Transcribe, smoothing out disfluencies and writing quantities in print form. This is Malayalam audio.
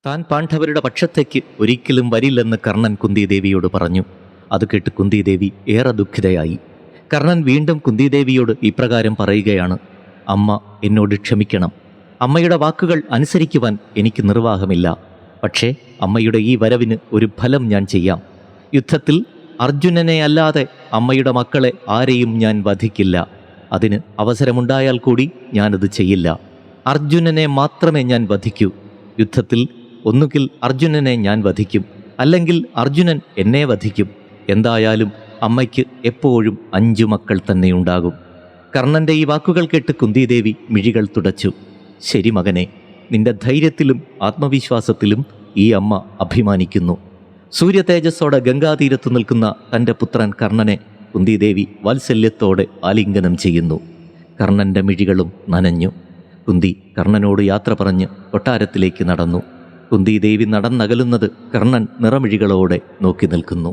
താൻ പാണ്ഡവരുടെ പക്ഷത്തേക്ക് ഒരിക്കലും വരില്ലെന്ന് കർണൻ കുന്തിദേവിയോട് പറഞ്ഞു. അത് കേട്ട് കുന്തിദേവി ഏറെ ദുഃഖിതയായി. കർണൻ വീണ്ടും കുന്തിദേവിയോട് ഇപ്രകാരം പറയുകയാണ്: അമ്മ എന്നോട് ക്ഷമിക്കണം. അമ്മയുടെ വാക്കുകൾ അനുസരിക്കുവാൻ എനിക്ക് നിർവാഹമില്ല. പക്ഷേ അമ്മയുടെ ഈ വരവിന് ഒരു ഫലം ഞാൻ ചെയ്യാം. യുദ്ധത്തിൽ അർജുനനെ അല്ലാതെ അമ്മയുടെ മക്കളെ ആരെയും ഞാൻ വധിക്കില്ല. അതിന് അവസരമുണ്ടായാൽ കൂടി ഞാനത് ചെയ്യില്ല. അർജുനനെ മാത്രമേ ഞാൻ വധിക്കൂ. യുദ്ധത്തിൽ ഒന്നുകിൽ അർജുനനെ ഞാൻ വധിക്കും, അല്ലെങ്കിൽ അർജുനൻ എന്നെ വധിക്കും. എന്തായാലും അമ്മയ്ക്ക് എപ്പോഴും 5 മക്കൾ തന്നെയുണ്ടാകും. കർണൻ്റെ ഈ വാക്കുകൾ കേട്ട് കുന്തിദേവി മിഴികൾ തുടച്ചു. ശരി മകനെ, നിന്റെ ധൈര്യത്തിലും ആത്മവിശ്വാസത്തിലും ഈ അമ്മ അഭിമാനിക്കുന്നു. സൂര്യതേജസ്സോടെ ഗംഗാതീരത്ത് നിൽക്കുന്ന തൻ്റെ പുത്രൻ കർണനെ കുന്തിദേവി വാത്സല്യത്തോടെ ആലിംഗനം ചെയ്യുന്നു. കർണൻ്റെ മിഴികളും നനഞ്ഞു. കുന്തി കർണനോട് യാത്ര പറഞ്ഞ് കൊട്ടാരത്തിലേക്ക് നടന്നു. കുന്തിദേവി നടന്നകലുന്നത് കർണൻ നിറമിഴികളോടെ നോക്കി നിൽക്കുന്നു.